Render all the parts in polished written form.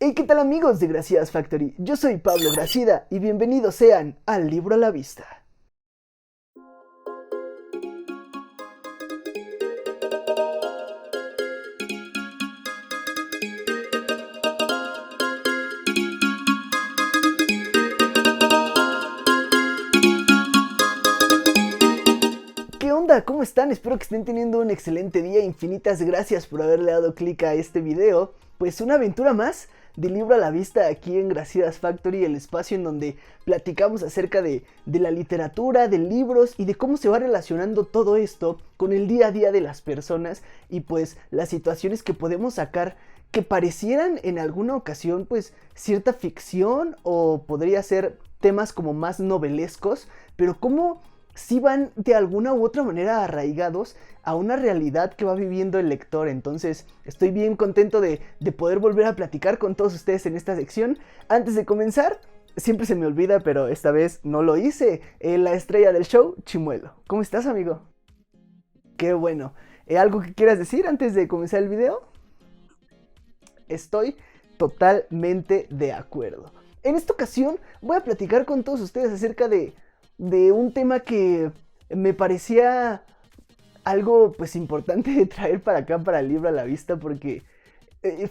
Hey, ¿qué tal amigos de Gracias Factory? Yo soy Pablo Gracida y bienvenidos sean al Libro a la Vista. ¿Qué onda? ¿Cómo están? Espero que estén teniendo un excelente día. Infinitas gracias por haberle dado clic a este video. Pues una aventura más de Libro a la Vista aquí en Gracias Factory, el espacio en donde platicamos acerca de la literatura, de libros y de cómo se va relacionando todo esto con el día a día de las personas y pues las situaciones que podemos sacar que parecieran en alguna ocasión pues cierta ficción o podría ser temas como más novelescos, pero cómo sí van de alguna u otra manera arraigados a una realidad que va viviendo el lector. Entonces estoy bien contento de poder volver a platicar con todos ustedes en esta sección. Antes de comenzar, siempre se me olvida, pero esta vez no lo hice, la estrella del show, Chimuelo. ¿Cómo estás, amigo? Qué bueno. ¿Algo que quieras decir antes de comenzar el video? Estoy totalmente de acuerdo. En esta ocasión voy a platicar con todos ustedes acerca de un tema que me parecía algo pues importante de traer para acá, para el Libro a la Vista, porque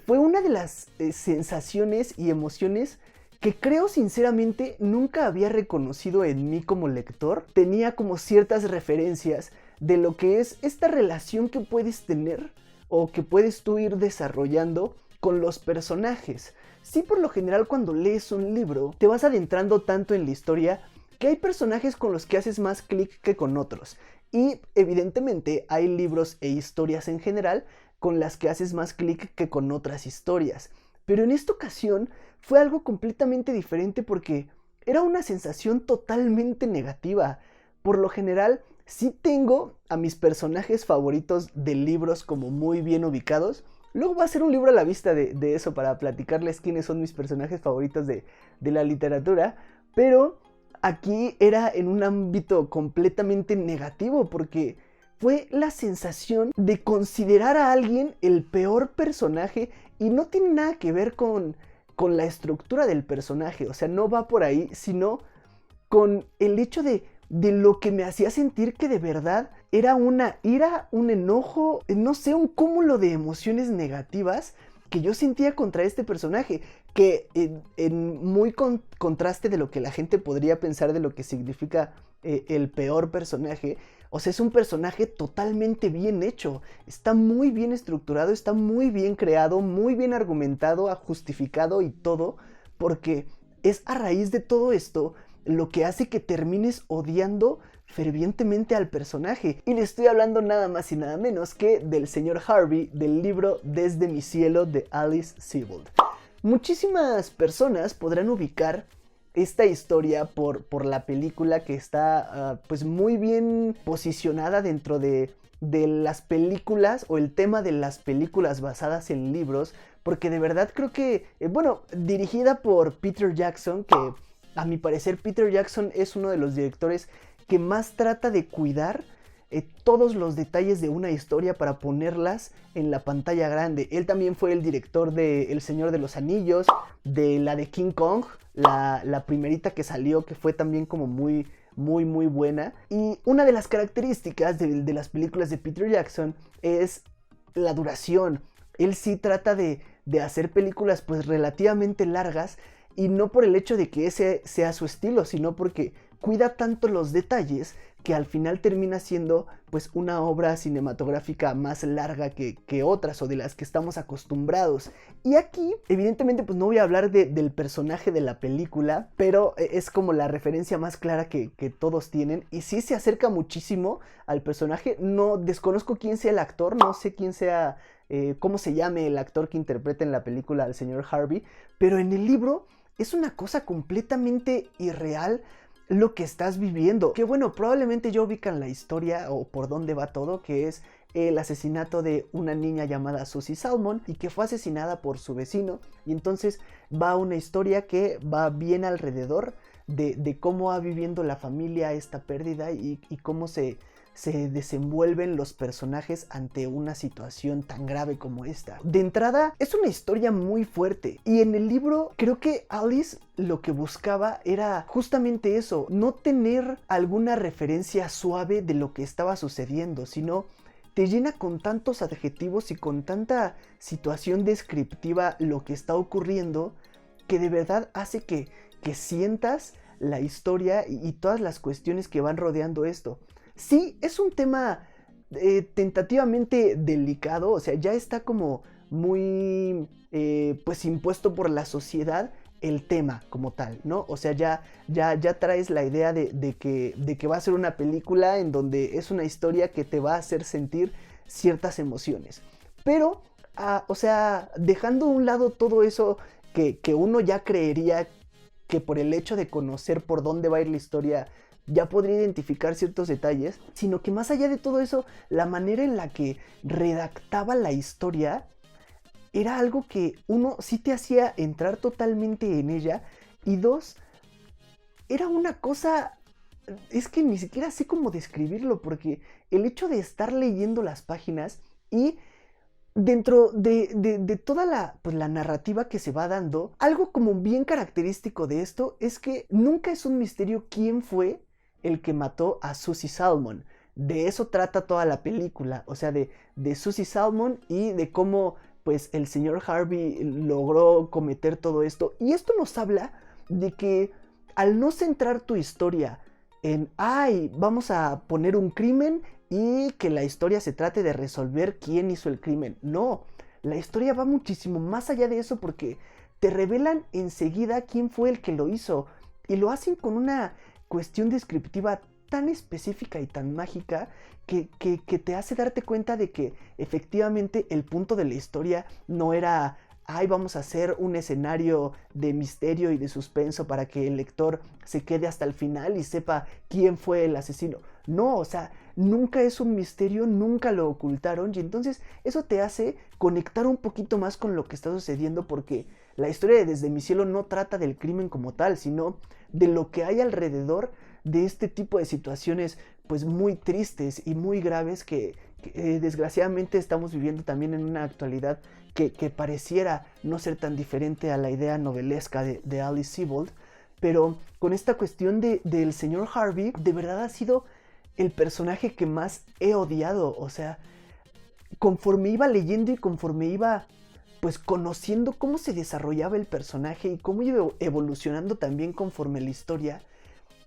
fue una de las sensaciones y emociones que creo sinceramente nunca había reconocido en mí como lector. Tenía como ciertas referencias de lo que es esta relación que puedes tener o que puedes tú ir desarrollando con los personajes. Sí, por lo general cuando lees un libro te vas adentrando tanto en la historia que hay personajes con los que haces más clic que con otros. Y evidentemente hay libros e historias en general con las que haces más clic que con otras historias. Pero en esta ocasión fue algo completamente diferente porque era una sensación totalmente negativa. Por lo general sí tengo a mis personajes favoritos de libros como muy bien ubicados. Luego va a ser un libro a la vista de eso para platicarles quiénes son mis personajes favoritos de la literatura. Pero aquí era en un ámbito completamente negativo porque fue la sensación de considerar a alguien el peor personaje y no tiene nada que ver con la estructura del personaje, o sea, no va por ahí, sino con el hecho de lo que me hacía sentir que de verdad era una ira, un enojo, no sé, un cúmulo de emociones negativas que yo sentía contra este personaje, que en muy contraste de lo que la gente podría pensar de lo que significa el peor personaje, o sea, es un personaje totalmente bien hecho, está muy bien estructurado, está muy bien creado, muy bien argumentado, justificado y todo, porque es a raíz de todo esto lo que hace que termines odiando fervientemente al personaje. Y le estoy hablando nada más y nada menos que del señor Harvey, del libro Desde mi cielo de Alice Sebold. Muchísimas personas podrán ubicar esta historia por la película que está pues muy bien posicionada dentro de las películas o el tema de las películas basadas en libros, porque de verdad creo que, dirigida por Peter Jackson, que a mi parecer Peter Jackson es uno de los directores que más trata de cuidar todos los detalles de una historia para ponerlas en la pantalla grande. Él también fue el director de El Señor de los Anillos, de la de King Kong, la primerita que salió, que fue también como muy buena. Y una de las características de las películas de Peter Jackson es la duración. Él sí trata de hacer películas pues relativamente largas, y no por el hecho de que ese sea su estilo, sino porque cuida tanto los detalles que al final termina siendo pues una obra cinematográfica más larga que otras o de las que estamos acostumbrados. Y aquí evidentemente pues no voy a hablar del personaje de la película, pero es como la referencia más clara que todos tienen, y sí se acerca muchísimo al personaje. No desconozco quién sea el actor, no sé quién sea, cómo se llame el actor que interpreta en la película al señor Harvey, pero en el libro es una cosa completamente irreal lo que estás viviendo. Que bueno, probablemente ya ubican la historia o por dónde va todo, que es el asesinato de una niña llamada Susie Salmon y que fue asesinada por su vecino. Y entonces va una historia que va bien alrededor de cómo va viviendo la familia esta pérdida y cómo se se desenvuelven los personajes ante una situación tan grave como esta. De entrada, es una historia muy fuerte y en el libro creo que Alice lo que buscaba era justamente eso, no tener alguna referencia suave de lo que estaba sucediendo, sino te llena con tantos adjetivos y con tanta situación descriptiva lo que está ocurriendo que de verdad hace que sientas la historia y todas las cuestiones que van rodeando esto. Sí, es un tema tentativamente delicado, o sea, ya está como muy pues impuesto por la sociedad el tema como tal, ¿no? O sea, ya traes la idea de que va a ser una película en donde es una historia que te va a hacer sentir ciertas emociones. Pero, o sea, dejando a un lado todo eso que uno ya creería que por el hecho de conocer por dónde va a ir la historia ya podría identificar ciertos detalles, sino que más allá de todo eso, la manera en la que redactaba la historia era algo que uno sí te hacía entrar totalmente en ella y dos, era una cosa, es que ni siquiera sé cómo describirlo porque el hecho de estar leyendo las páginas y dentro de toda la narrativa que se va dando, algo como bien característico de esto es que nunca es un misterio quién fue el que mató a Susie Salmon. De eso trata toda la película, o sea, de Susie Salmon y de cómo pues el señor Harvey logró cometer todo esto. Y esto nos habla de que al no centrar tu historia en, ay, vamos a poner un crimen y que la historia se trate de resolver quién hizo el crimen. No, la historia va muchísimo más allá de eso porque te revelan enseguida quién fue el que lo hizo. Y lo hacen con una cuestión descriptiva tan específica y tan mágica que te hace darte cuenta de que efectivamente el punto de la historia no era, ay, vamos a hacer un escenario de misterio y de suspenso para que el lector se quede hasta el final y sepa quién fue el asesino. No, o sea, nunca es un misterio, nunca lo ocultaron y entonces eso te hace conectar un poquito más con lo que está sucediendo porque la historia de Desde mi cielo no trata del crimen como tal, sino de lo que hay alrededor de este tipo de situaciones pues muy tristes y muy graves que desgraciadamente estamos viviendo también en una actualidad que pareciera no ser tan diferente a la idea novelesca de Alice Sebold, pero con esta cuestión del señor Harvey, de verdad ha sido el personaje que más he odiado, o sea, conforme iba leyendo y conforme iba pues conociendo cómo se desarrollaba el personaje y cómo iba evolucionando también conforme la historia,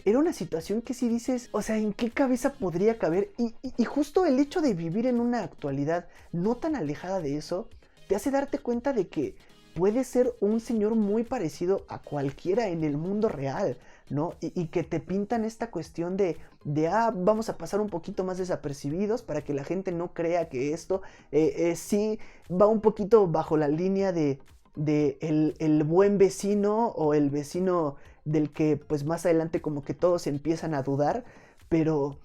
era una situación que si dices, o sea, ¿en qué cabeza podría caber? Y justo el hecho de vivir en una actualidad no tan alejada de eso, te hace darte cuenta de que puede ser un señor muy parecido a cualquiera en el mundo real, ¿no? Y que te pintan esta cuestión vamos a pasar un poquito más desapercibidos para que la gente no crea que esto sí va un poquito bajo la línea de el buen vecino o el vecino del que pues más adelante como que todos empiezan a dudar, pero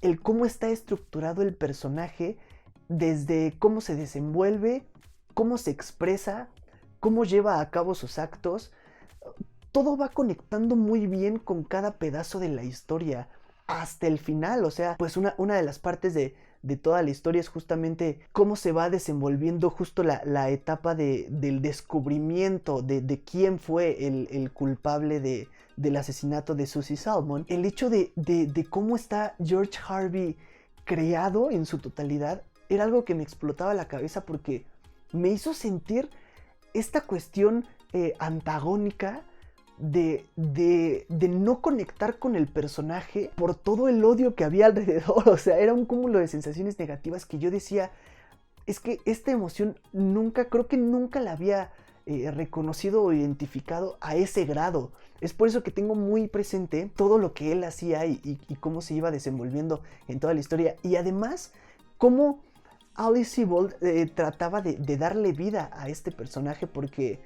el cómo está estructurado el personaje, desde cómo se desenvuelve, cómo se expresa, cómo lleva a cabo sus actos, todo va conectando muy bien con cada pedazo de la historia hasta el final. O sea, pues una de las partes de toda la historia es justamente cómo se va desenvolviendo justo la etapa del descubrimiento de quién fue el culpable del asesinato de Susie Salmon. El hecho de cómo está George Harvey creado en su totalidad era algo que me explotaba la cabeza porque me hizo sentir esta cuestión antagónica de no conectar con el personaje por todo el odio que había alrededor. O sea, era un cúmulo de sensaciones negativas que yo decía, es que esta emoción creo que nunca la había reconocido o identificado a ese grado. Es por eso que tengo muy presente todo lo que él hacía y cómo se iba desenvolviendo en toda la historia. Y además, cómo Alice Sebold trataba de darle vida a este personaje porque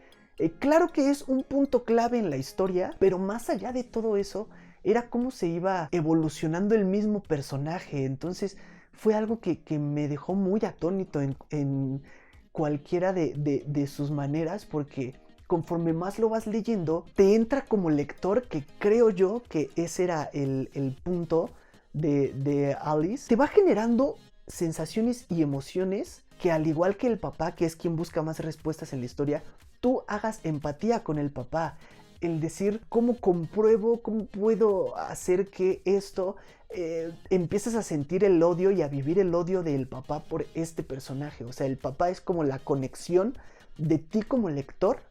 claro que es un punto clave en la historia, pero más allá de todo eso, era cómo se iba evolucionando el mismo personaje. Entonces fue algo que me dejó muy atónito en cualquiera de sus maneras, porque conforme más lo vas leyendo, te entra como lector, que creo yo que ese era el punto de Alice, te va generando sensaciones y emociones que, al igual que el papá, que es quien busca más respuestas en la historia, tú hagas empatía con el papá. El decir, ¿cómo compruebo? ¿Cómo puedo hacer que esto? Empiezas a sentir el odio y a vivir el odio del papá por este personaje. O sea, el papá es como la conexión de ti como lector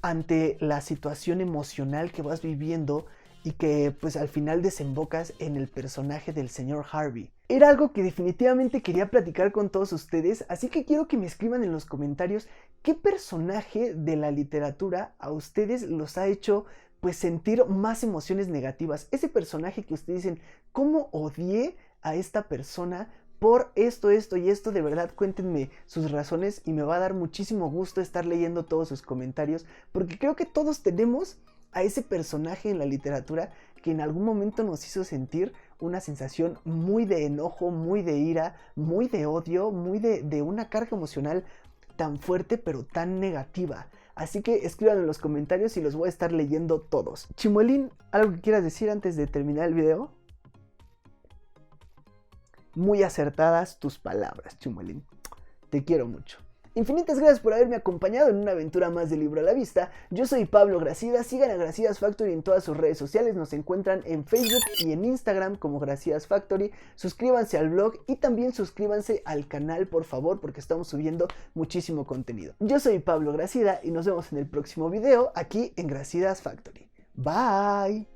ante la situación emocional que vas viviendo y que pues al final desembocas en el personaje del señor Harvey. Era algo que definitivamente quería platicar con todos ustedes, así que quiero que me escriban en los comentarios qué personaje de la literatura a ustedes los ha hecho pues sentir más emociones negativas. Ese personaje que ustedes dicen, ¿cómo odié a esta persona por esto y esto? De verdad, cuéntenme sus razones y me va a dar muchísimo gusto estar leyendo todos sus comentarios, porque creo que todos tenemos a ese personaje en la literatura que en algún momento nos hizo sentir una sensación muy de enojo, muy de ira, muy de odio, muy de una carga emocional tan fuerte pero tan negativa. Así que escriban en los comentarios y los voy a estar leyendo todos. Chimuelín, ¿algo que quieras decir antes de terminar el video? Muy acertadas tus palabras, Chimuelín. Te quiero mucho. Infinitas gracias por haberme acompañado en una aventura más de Libro a la Vista. Yo soy Pablo Gracida. Sigan a Gracidas Factory en todas sus redes sociales. Nos encuentran en Facebook y en Instagram como Gracidas Factory. Suscríbanse al blog y también suscríbanse al canal, por favor, porque estamos subiendo muchísimo contenido. Yo soy Pablo Gracida y nos vemos en el próximo video aquí en Gracidas Factory. Bye.